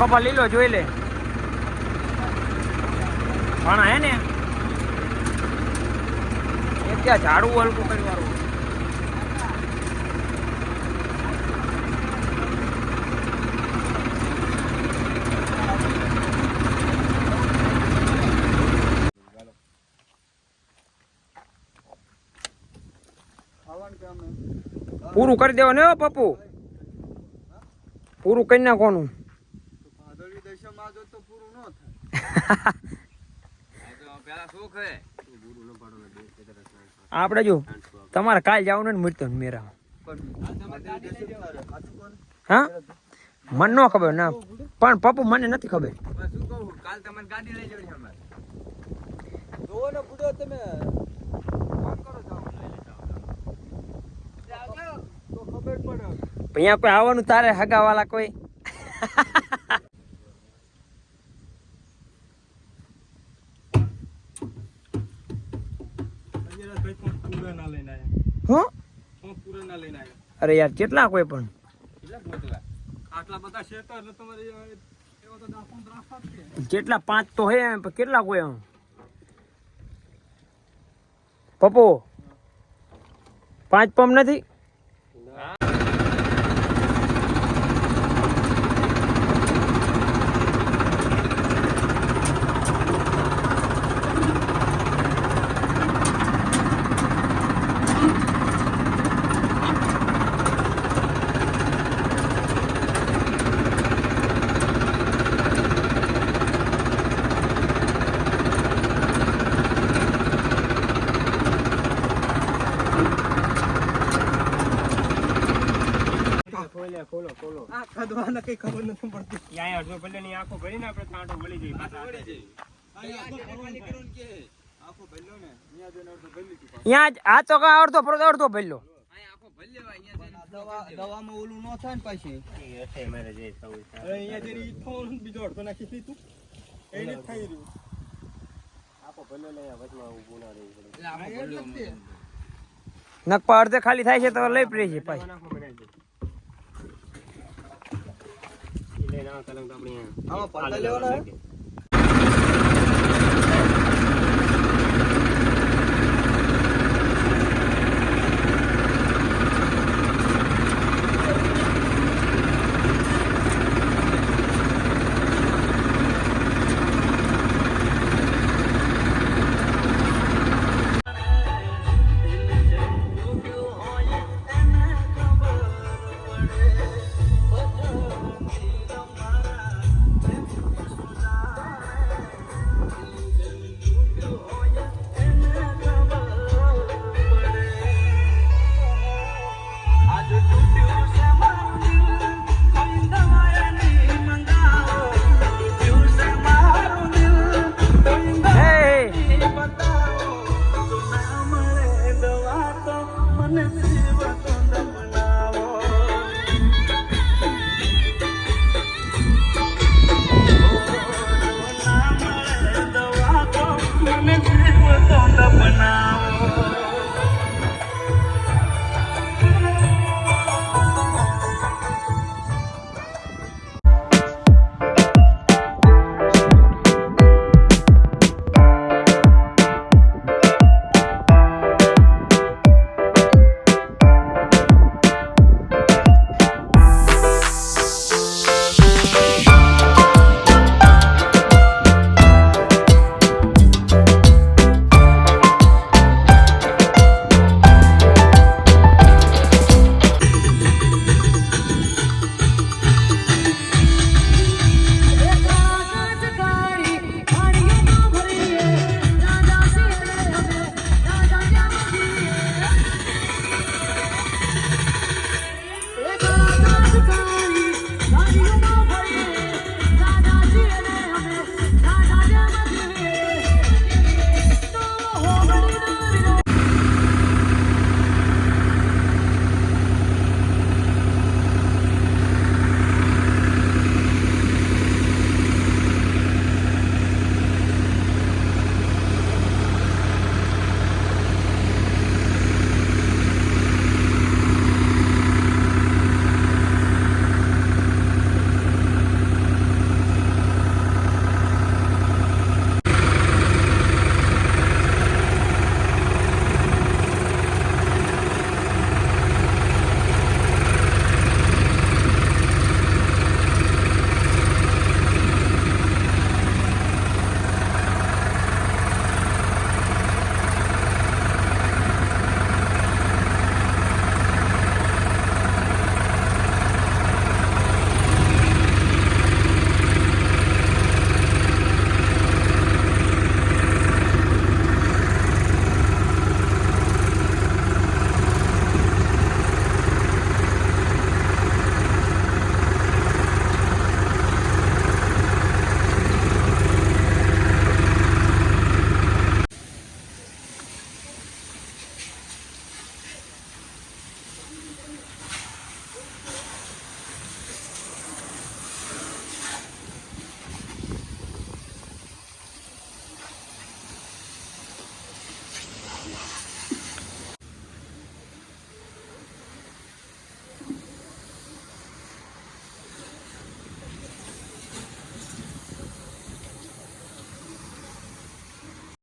બાપા લીલો જોઈ લે ભાણા હે ને એ ક્યાં ઝાડું હલકું કરવાનું પૂરું કરી દેવાનું હો પપ્પુ પૂરું કરી નાખવાનું આપણે જો તમારે કાલ જવાનું ને મળતો મેરા હા મને ન ખબર ના પણ પપ્પુ મને નથી ખબર કાલ તમારે ગાડી લઈ જવાની અમારે જોવો ને બુડો તમે ફોન કરો જાવ તો ખબર પડે અહીંયા કોઈ આવવાનું તારે હગા વાળા કોઈ અરે યાર કેટલા કોઈ પણ આટલા બધા છે તો એટલે તમારે એવા તો 10-15 રાસ્તા છે જેટલા 5 તો હે કેટલા કોઈ આમ પપ્પુ 5 પંપ નથી ખોલો આ ખદવાના કઈ ખબર નથી પડતી યા અડધો ભલે ની આંખો ભરીને આપણે કાંટો વળી જઈ પાછા વળી જઈ ખાલી કરો ને કે આખો ભલ્લો ને અહીંયા જોઈને અડધો ભલ્લી તું અહીંયા આ તો કા અડધો ભલ્લો અહીંયા આખો ભલ લેવા અહીંયા દવામાં ઓલું ન થાય ને પાછી હશે મારે જે થવું છે અહીંયા જેરી ફોન બીજો અડધો નાખી દી તું એને થઈ રહ્યું આખો ભલ્લો લઈ વચમાં ઊભું ના રહેવું પડે એટલે આખો ભલ્લો નકપા અડધે ખાલી થાય છે તો લઈ પડી છે પાછી આમાં પલ્લા લેવાના હે મને